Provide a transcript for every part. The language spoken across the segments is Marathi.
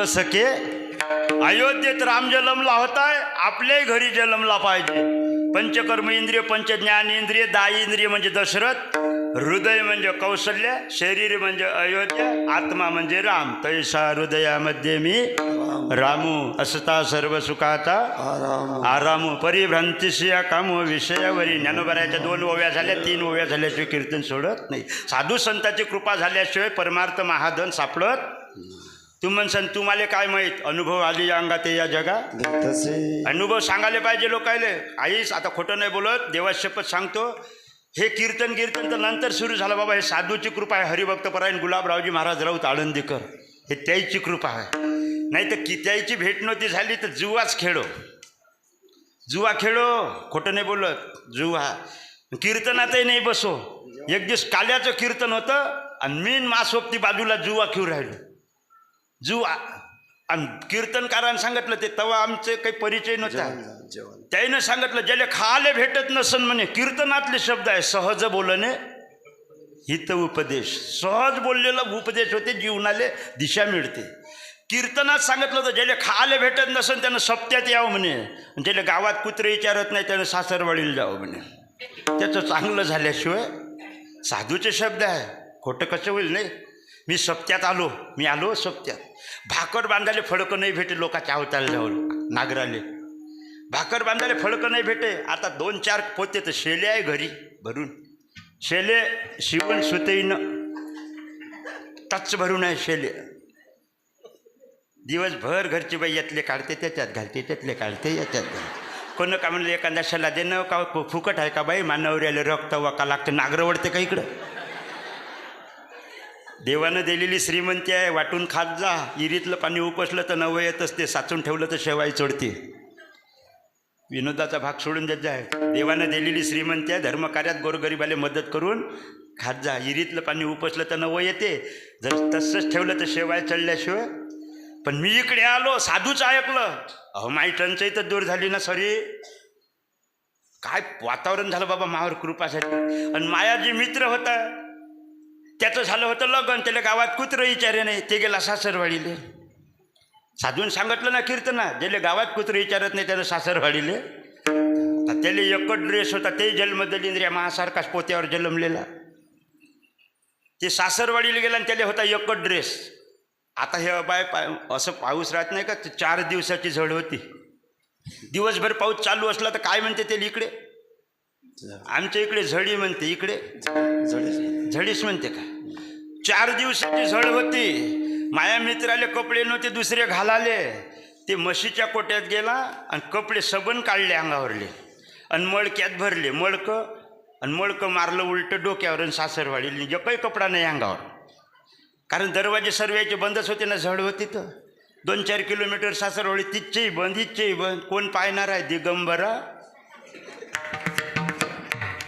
ग सखे, अयोध्येत राम जन्मला होताय, आपल्याही घरी जन्मला पाहिजे. पंचकर्म इंद्रिय, पंच ज्ञान इंद्रिय, 10 इंद्रिय म्हणजे दशरथ, हृदय म्हणजे कौशल्य, शरीर म्हणजे अयोध्या, आत्मा म्हणजे राम. तैसा हृदयामध्ये मी रामू, असता सर्व सुखाचा आरामू, परिभ्रांतीशिया कामो विषयावरी. ज्ञानोबराच्या 2 ओव्या झाल्या, 3 ओव्या झाल्याशिवाय कीर्तन सोडत नाही. साधू संतांची कृपा झाल्याशिवाय परमार्थ महाधन सापडत. तुम्ही म्हणसान तुम्हाला काय माहीत, अनुभव आली या अंगात या जगा. अनुभव सांगायला पाहिजे लोकायले. आईस आता खोटं नाही बोलत, देवाची शपथ सांगतो. हे कीर्तन तर नंतर सुरू झालं बाबा. हे साधूची कृपा आहे. हरिभक्त परायण गुलाबरावजी महाराज राऊत आळंदीकर, हे त्याची कृपा आहे. नाही तर की त्याची भेट नव्हती झाली तर जुवाच खेळो, जुवा खेळो. खोटं नाही बोलत. जुवा कीर्तनातही नाही बसो. एक दिवस काल्याचं कीर्तन होतं आणि मीन मासोबती बाजूला जुवा खेळू राहिलो. जुवा आणि कीर्तनकारानं सांगितलं, ते तेव्हा आमचे काही परिचय नव्हता. त्यानं सांगितलं, ज्याला खाले भेटत नसन म्हणे. कीर्तनातले शब्द आहे, सहज बोलणे हित उपदेश. सहज बोललेला उपदेश होते, जीवनाले दिशा मिळते. कीर्तनात सांगितलं होतं, ज्याला खाले भेटत नसन त्यानं सप्त्यात यावं म्हणे. ज्याला गावात कुत्रे विचारत नाही त्यानं सासरवाडीला जावं म्हणे. त्याचं चांगलं झाल्याशिवाय. साधूचे शब्द आहे, खोटं कसं होईल. नाही, मी सप्त्यात आलो, मी आलो सप्त्यात. भाकर बांधायला फडकं नाही भेटे लोकांच्या अवताला जाऊन. नागराले भाकर बांधायला फडकं नाही भेटे. आता 2-4 पोते तर शेले आहे घरी भरून. शेले शिवण सुतईनं टच भरून आहे शेले. दिवसभर घरची बाई यातले काढते त्याच्यात घालते, त्यातले काढते याच्यात. कोण का म्हणलं, एखादा शला देणं का फुकट आहे का बाई, मानवऱ्याला रक्त वाका लागते. नागरं वडते का इकडं. देवानं दिलेली श्रीमंती आहे, वाटून खात जा. इरीतलं पाणी उपसलं तर नवं येत असते, साचून ठेवलं तर शेवाई चढते. विनोदाचा भाग सोडून देत जाय. देवानं दिलेली श्रीमंती आहे, धर्मकार्यात गोरगरिबाला मदत करून खात जा. इरीतलं पाणी उपसलं तर नवं येते, जर तसंच ठेवलं तर शेवाय चढल्याशिवाय. पण मी इकडे आलो, साधूच ऐकलं. अहो माई टंचाई तर दूर झाली ना. सॉरी, काय वातावरण झालं बाबा मावर कृपासाठी. आणि मायाजी मित्र होता, त्याचं झालं होतं लग्न. त्याला गावात कुत्रं विचारे नाही, ते गेला सासरवाडीले. साधून सांगितलं ना कीर्तना, ज्याला गावात कुत्रं विचारत नाही त्यानं सासरवाडीले. त्याला एकच ड्रेस होता, ते जन्मदलिंद्रिया महासारखाच पोत्यावर जन्मलेला. ते सासरवाडीला गेला आणि त्याला होता एकच ड्रेस. आता हे बाय असं पाऊस राहत नाही का, 4 दिवसाची झड होती. दिवसभर पाऊस चालू असला तर काय म्हणते ते इकडे, आमच्या इकडे झडी म्हणते, इकडे झडीच म्हणते का. 4 दिवसाची झड होती. माया मित्राले कपडे नव्हते दुसरे घालाले. ते म्हशीच्या कोट्यात गेला आणि कपडे सबन काढले अंगावरले आणि मळक्यात भरले. मळकं मारलं उलट डोक्यावर आणि सासरवाडीले. एकही कपडा नाही अंगावर, कारण दरवाजे सर्वांचे बंदच होते ना, झड होती तर. 2-4 किलोमीटर सासरवाडी, तिथचेही बंद इथचेही बंद. कोण पाहणार आहे दिगंबरा.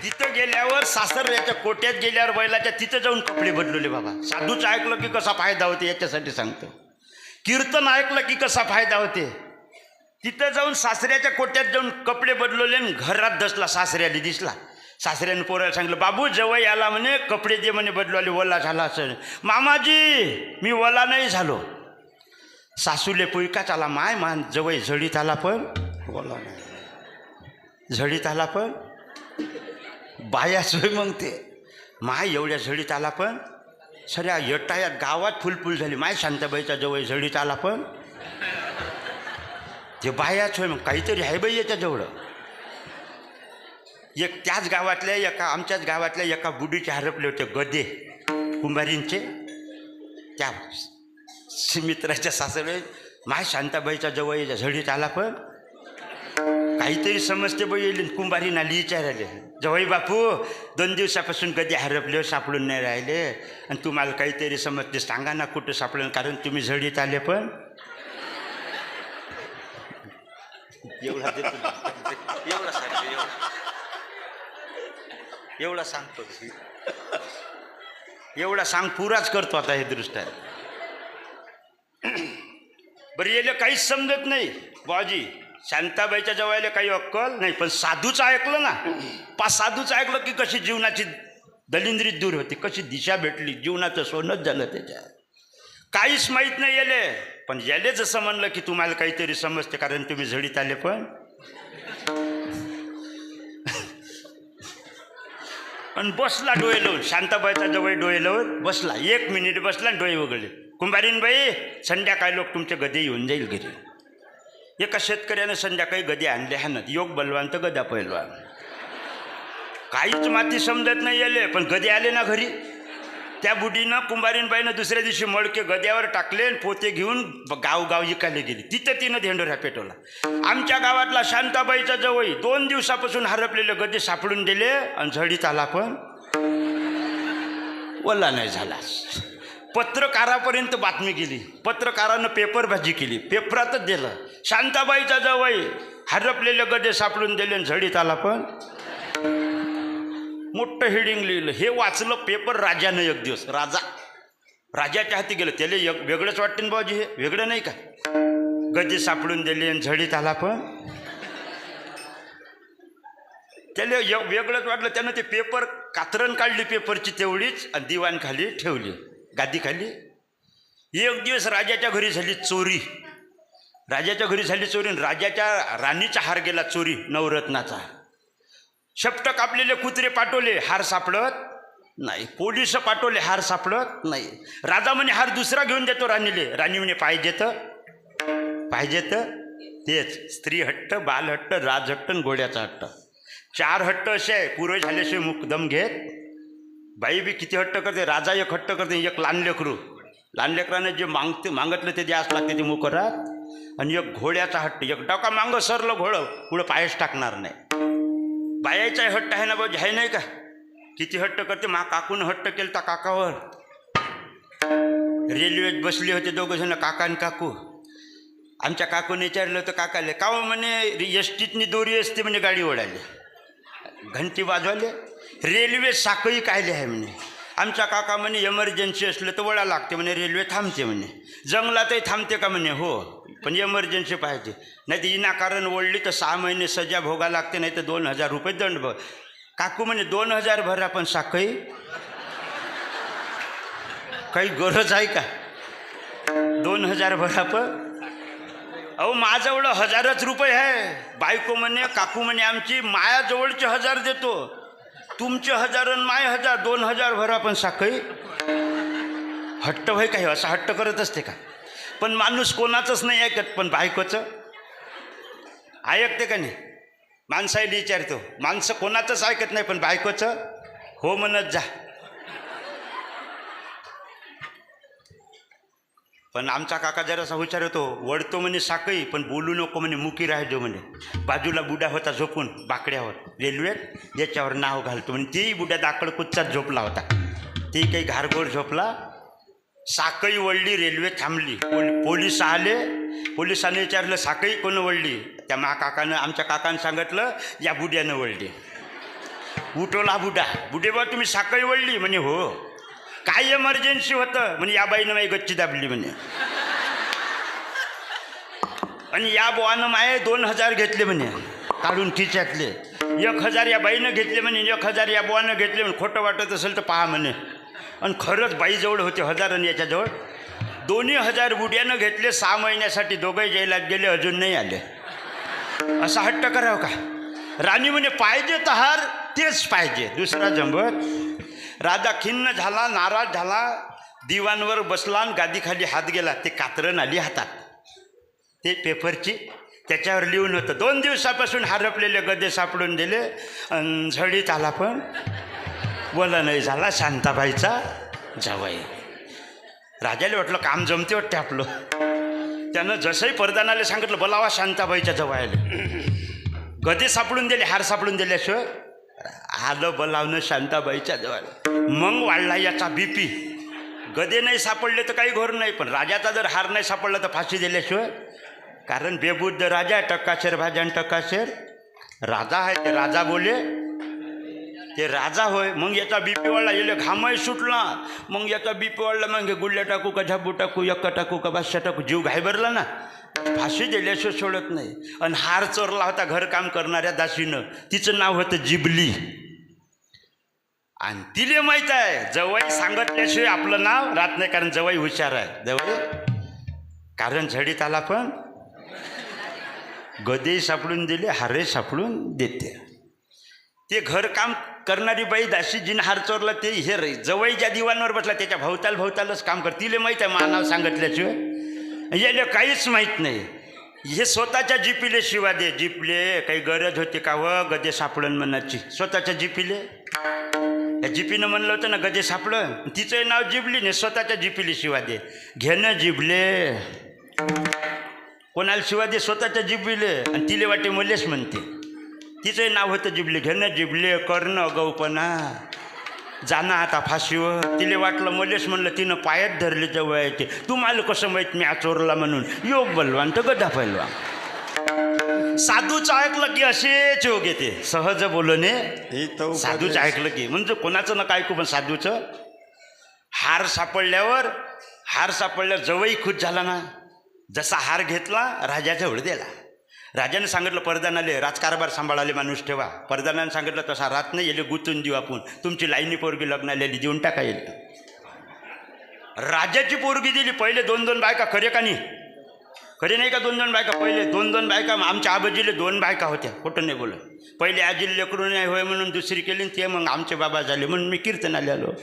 तिथं गेल्यावर सासऱ्याच्या कोट्यात गेल्यावर बैलाच्या तिथं जाऊन कपडे बदलवले बाबा. साधूच ऐकलं की कसा फायदा होते याच्यासाठी सांगतो. कीर्तन ऐकलं की कसा फायदा होते. तिथं जाऊन सासऱ्याच्या कोट्यात जाऊन कपडे बदलवले आणि घरात दसला. सासऱ्याला दिसला. सासऱ्याने पोराला सांगितलं, बाबू जवळ आला म्हणे, कपडे दे म्हणे बदलवले, ओला झाला असं. मामाजी मी ओला नाही झालो. सासूले पुयकाच आला, माय मान जवळ झडीत आला पण ओला नाही. झडीत आला पण बाया सोय मग ते माय एवढ्या झडीत आला पण. सऱ्या यटायात गावात फुलफुल झाली. माय शांताबाईच्या जवळ झडीत आला पण ते बायाच होय. मग काहीतरी आहे बाई याच्याजवळ. एक त्याच गावातल्या एका आमच्याच गावातल्या एका बुडीचे हरपले होते गदे कुंभारींचे. त्या मित्राच्या सासरे माय शांताबाईच्या जवळ झडीत आला पण काहीतरी समजते बाई. येईल कुंभारी नाली विचारायले, जवळ बापू 2 दिवसापासून कधी हरपले, सापडून नाही राहिले आणि तुम्हाला काहीतरी समजते, सांगा ना कुठं सापडलं, कारण तुम्ही झडीत आले पण. एवढा सांगतो, एवढा सांग पुराच करतो आता हे दृष्ट. बरं येले काहीच समजत नाही बाजी. शांताबाईच्या जवळ काही अक्कल नाही, पण साधूचं ऐकलं ना. साधूचं ऐकलं की कशी जीवनाची दलिंद्री दूर होती, कशी दिशा भेटली, जीवनाचं सोनच झालं त्याच्या. काहीच माहीत नाही येले. पण याले जसं म्हणलं की तुम्हाला काहीतरी समजते, कारण तुम्ही झडीत आले. पण बसला डोळे लावून, शांताबाईचा जवळ डोळे लावून बसला. 1 मिनिट बसला, डोळे वगळले. कुंभारीन बाई, संध्याकाळी लोक तुमचे गदे येऊन जाईल घरी. एका शेतकऱ्यानं संध्याकाळी गदे आणले हाणत. योग बलवान तर गदा पैलवान. काहीच माती समजत नाही याले, पण गदे आले ना घरी. त्या बुढीनं कुंभारीनबाईनं दुसऱ्या दिवशी मळके गद्यावर टाकले आणि पोते घेऊन गाव इकायला गेली. तिथं तिनं धेंडोऱ्या पेटवला. आमच्या गावातला शांताबाईचा जवळ 2 दिवसापासून हरपलेले गदे सापडून दिले आणि झडीत आला, पण ओला नाही झाला. पत्रकारापर्यंत बातमी गेली. पत्रकारानं पेपरबाजी केली, पेपरातच दिलं. शांताबाईचा जवळ हरपलेले गदे सापडून दिले आणि झडीत आला, पण मोठं हेडिंग लिहिलं. हे वाचलं पेपर राजानं एक दिवस. राजाच्या हाती गेलं. त्याला एक वेगळंच वाटतं बाबाजी, हे वेगळं नाही का? गदे सापडून दिले आणि झडीत आला, पण त्याला एक वेगळंच वाटलं. त्यानं ते पेपर कात्रण काढली पेपरची तेवढीच आणि दिवाण खाली ठेवली, गादी खाली. एक दिवस राजाच्या घरी झाली चोरी. राजाच्या राणीचा हार गेला चोरी, नवरत्नाचा. शपट कापलेले कुत्रे पाठवले, हार सापडत नाही. पोलिस पाठवले, हार सापडत नाही. राजा म्हणे हार दुसरा घेऊन देतो राणीले. राणी म्हणे पाहिजे तर तेच. स्त्री हट्ट, बाल हट्ट, राजहट्ट आणि घोड्याचा हट्ट. 4 हट्ट असे आहे. पुरे झाल्याशिवाय मुकदम घेत. बाई बी किती हट्ट करते. राजा एक हट्ट करते, एक लहान लेकरानं जे मागतलं ते द्यास लागते, ते मुकरात. आणि एक घोड्याचा हट्ट. एक डोका मागं सरलं घोडं, पुढं पायच टाकणार नाही. बायाचा हट्ट आहे ना बाबा, आहे नाही का? किती हट्ट करते. काकून हट्ट केलं तर काकावर. रेल्वेत बसले होते 2 जण, काका आणि काकू. आमच्या काकूने विचारलं होतं काकाले, का म्हणे एसटीतनी दोरी असते म्हणे, गाडी ओढायला घंटी वाजवाले. रेल्वे साखळी कायले आहे म्हणे. आमचा काका म्हणे एमर्जन्सी असलं तर वळा लागते म्हणे, रेल्वे थांबते म्हणे. जंगलातही थांबते का म्हणे? हो, पण एमर्जन्सी पाहिजे. नाही तर विनाकारण ओढली तर 6 महिने सजा भोगा लागते, नाही तर 2000 रुपये दंड भर. काकू म्हणे 2000 भरा, पण साखळी काही गरज आहे का? 2000 भरा. पण अहो माझ्याजवळ 1000च रुपये आहे. बायको म्हणे, काकू म्हणे आमची मायाजवळचे 1000 देतो, तुमचे 1000 आणि माय 1000, 2000 भरा, पण साखळी. हट्ट होय काय? असा हट्ट करत असते का? पण माणूस कोणाचंच नाही ऐकत, पण बायकोचं ऐकते का नाही? माणसाला विचारतो, माणसं कोणाचंच ऐकत नाही, पण बायकोचं हो म्हणत जा. पण आमचा काका जरासा हुशार होतो. वडतो म्हणे साखळी, पण बोलू नको म्हणे, मुकी राहायचो म्हणे. बाजूला बुडा होता झोपून बाकड्यावर रेल्वेत, याच्यावर नाव घालतो म्हणे. तेही बुड्या दाकड कुच्चात झोपला होता. ते काही घारघोर झोपला. साखळी वळली, रेल्वे थांबली. पोलीस आले. पोलिसांनी विचारलं साखळी कोण वळली? त्या आमच्या काकानं सांगितलं या बुड्यानं वळली. उठवला बुडा. बुडे बा तुम्ही साखळी वळली? म्हणे हो. काय एमर्जन्सी होतं? म्हणे या बाईनं माझी गच्ची दाबली म्हणे, आणि या बुवानं माये 2000 घेतले म्हणे काढून खिच्यातले. 1000 या बाईनं घेतले म्हणे, 1000 या बुवानं घेतले म्हणे. खोटं वाटत असेल तर पहा म्हणे. आणि खरंच बाईजवळ होते 1000 आणि याच्याजवळ 2000 बुड्यानं घेतले. 6 महिन्यासाठी दोघंही जेलात गेले, अजून नाही आले. असा हट्ट करावं का? राणी म्हणे पाहिजे तर हार तेच पाहिजे, दुसरा जंबत. राजा खिन्न झाला, नाराज झाला, दिवाणवर बसला आणि गादीखाली हात गेला. ते कात्रण आली हातात, ते पेपरची, त्याच्यावर लिहून होतं 2 दिवसापासून हरपलेले गदे सापडून दिले आणि झडीत आला, पण बोला नाही झाला. शांताबाईचा जावई. राजाला वाटलं काम जमते वाटते आपलं. त्यानं जसंही परदानाला सांगितलं बोलावा शांताबाईच्या जवळायला. गदे सापडून दिले, हार सापडून दिल्याशिवाय आलं बोलावणं शांताबाईच्या जवळ. मग वाढला याचा बीपी. गदे नाही सापडले तर काही घोर नाही, पण राजाचा जर हार नाही सापडला तर फाशी दिल्याशिवाय. कारण बेबुद्ध राजा, टक्काशेर भाज्या टक्काशेर राजा आहे. ते राजा बोले ते राजा होय. मग याचा बीपी वाढला, येले घामही सुटला. मग याचा बीपी वाढला. मग गुल्ल्या टाकू का झाबू टाकू, एक्का टाकू का बादशा टाकू, जीव घायभरला ना. फाशी दिल्याशिवाय सोडत नाही. आणि हार चोरला होता घरकाम करणाऱ्या दासीनं, तिचं नाव होतं जिबली. आणि तिले माहीत आहे जवळ सांगितल्याशिवाय आपलं नाव राहत नाही, कारण जवळ हुशार आहे. जवळ कारण झडीत आला पण गदे सापडून दिले, हारे सापडून देते. ते घरकाम करणारी बाई दाशी जिन हार चोरला ते हे जवळ ज्या दिवाणवर बसला त्याच्या भवतालच काम कर. तिला माहीत आहे मानाव सांगितल्याशिवाय, याला काहीच माहीत नाही. हे स्वतःच्या जिपीले शिवा दे. जिपले काही गरज होती का व गदे सापडन म्हणाची? स्वतःच्या जिपीले, या जिपीनं म्हणलं होतं ना गदे सापडन, तिचं नाव जिबली नाही, स्वतःच्या जिपीले शिवा दे. घेणं जिबले, कोणाला शिवा दे? स्वतःच्या जिबीले. आणि तिले वाटे मलेच म्हणते, तिचं नाव होतं जिबले. घेणं जिबले, करणं गौपणा, जाणं आता फाशीवर. तिले वाटलं मलेच म्हणलं, तिनं पायात धरले जवळ येते. तुम्हाला कसं माहीत मी चोरला म्हणून? योग बलवान तर गदा पैलवान. साधूचं ऐकलं की असेच योग येते. सहज बोलणे साधूचं ऐकलं की, म्हणजे कोणाचं नका ऐकू, पण साधूचं. हार सापडल्यावर जवळही खुश झाला ना. जसा हार घेतला राजाजवळ दिला. राजाने सांगितलं परदानाले राजकारभार सांभाळाले माणूस ठेवा. परदानाने सांगितलं तसा रात नाही, येले गुंतून देऊ आपण. तुमची लाईनी पोरगी लग्नाला देऊन टाका येईल. राजाची पोरगी दिली. पहिले 2-2 बायका. खरे का नाही? खरे नाही का? 2-2 बायका. पहिले 2-2 बायका. आमच्या आबाजीले 2 बायका होत्या. खोटं नाही बोल. पहिले आजीला लेकरू नाही होय म्हणून दुसरी केली, ते मग आमचे बाबा झाले म्हणून मी कीर्तनाला आलो.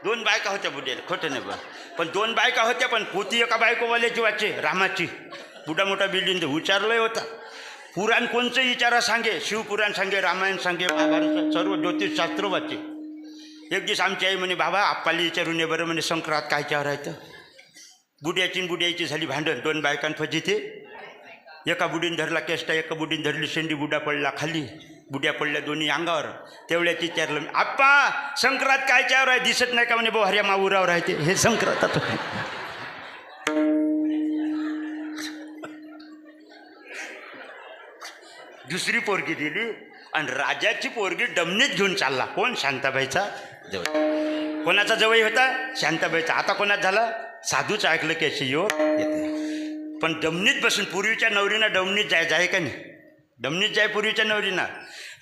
दोन बायका होत्या बुड्याला. खोटं नाही बा. पण 2 बायका होत्या, पण पोती एका बायकोवाल्याची वाचे रामाची. बुडा मोठा बिल्डिंग विचारलंय होता. पुराण कोणचं विचारा सांगे, शिवपुराण सांगे, रामायण सांगे, महाभारत, सर्व ज्योतिषशास्त्र वाचे. एक दिवस आमची आई म्हणे, बाबा आप्पाला विचारून ये बरं म्हणे, संक्रांत कायच्यावर आहे तर. बुड्याची झाली भांडण. 2 बायकां फजिते. एका बुडीन धरला केष्टा, एका बुडीन धरली शेंडी. बुडा पडला खाली, बुड्या पडल्या दोन्ही अंगावर. तेवढ्याच विचारलं, आप्पा संक्रांत कायच्यावर आहे? दिसत नाही का म्हणे, बोहऱ्या माऊरावर आहे ते. हे संक्रांत. दुसरी पोरगी दिली आणि राजाची पोरगी डमणीत घेऊन चालला. कोण? शांताबाईचा जवळ. कोणाचा जवळ होता? शांताबाईचा. आता कोणाच झाला? साधूच ऐकलं की असे योग येते. पण डमणीत बसून पूर्वीच्या नवरीनं डमणीत जाय का नाही? डमणीत जाय पूर्वीच्या नवरीनं.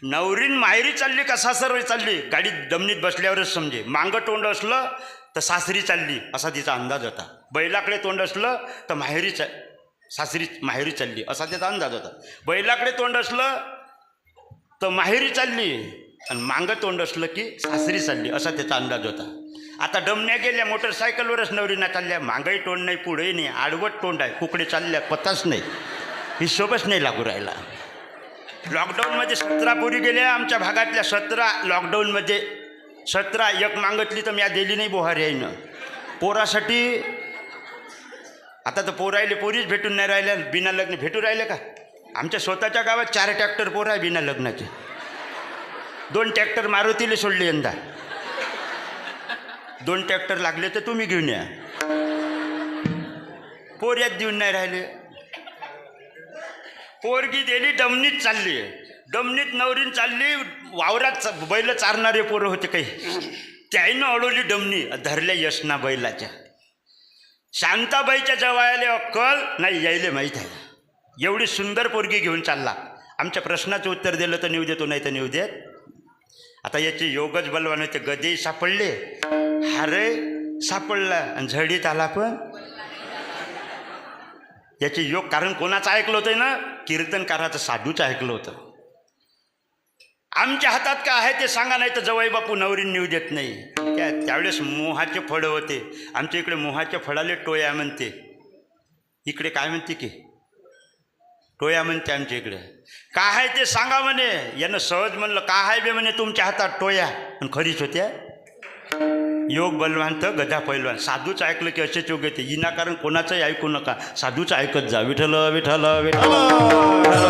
नवरीन माहेरी चालली का सासर चालली? गाडीत डमणीत बसल्यावरच समजे. मागं तोंड असलं तर सासरी चालली असा तिचा अंदाज होता. बैलाकडे तोंड असलं तर माहेरी चालली असा त्याचा अंदाज होता. बैलाकडे तोंड असलं तर माहेरी चालली आणि मागं तोंड असलं की सासरी चालली असा त्याचा अंदाज होता. आता डमण्या गेल्या मोटरसायकलवरच नवरीना चालल्या. मागंही तोंड नाही, पुढेही नाही, आडवट तोंड आहे. कुकडे चालल्या, पताच नाही, हिशोबच नाही लागू राहिला. लॉकडाऊनमध्ये 17 पोरी गेल्या आमच्या भागातल्या. 17 लॉकडाऊनमध्ये 17. एक मागतली तर मी दिली नाही बोहार यायनं पोरासाठी. आता तर पोरायले पोरीच भेटून नाही राहिल्या. बिना लग्न भेटू राहिले का? आमच्या स्वतःच्या गावात 4 ट्रॅक्टर पोरं आहे बिना लग्नाचे. 2 ट्रॅक्टर मारुतीले सोडले यंदा. 2 ट्रॅक्टर लागले तर तुम्ही घेऊन या. पोऱ्यात देऊन नाही राहिले. पोरगी दिली, डमणीत चालली. डमणीत नवरीन चालली. वावरात बैल चारणारे पोरं होते काही, त्याईनं अडवली डमणी. धरल्या यशना बैलाच्या. शांताबाईच्या जवळ अक्कल नाही, यायले माहीत आहे. एवढी सुंदर पोरगी घेऊन चालला. आमच्या प्रश्नाचं उत्तर दिलं तर नेऊ देतो, नाही तर नेऊ देत. आता याचे योगच बलवान होते. गदे सापडले, हारे सापडला आणि झडीत आला पण याचे योग. कारण कोणाचं ऐकलं होतं ना? कीर्तनकाराचं, साधूचं ऐकलं होतं. आमच्या हातात काय आहे ते सांगा, नाही तर जवळ बापू नवरी नेऊ देत नाही. त्यावेळेस मोहाचे फळं होते. आमच्या इकडे मोहाच्या फळाले टोया म्हणते. इकडे काय म्हणते की टोया म्हणते आमच्या इकडे. काय आहे ते सांगा म्हणे. यानं सहज म्हणलं काय आहे बे म्हणे तुमच्या हातात? टोया. आणि खरीच होत्या. योग बलवान तर गदा पैलवान. साधूच ऐकलं की असेच योग येते. विनाकारण कोणाचंही ऐकू नका, साधूच ऐकत जा. विठ्ठल विठ्ठल विठ्ठल.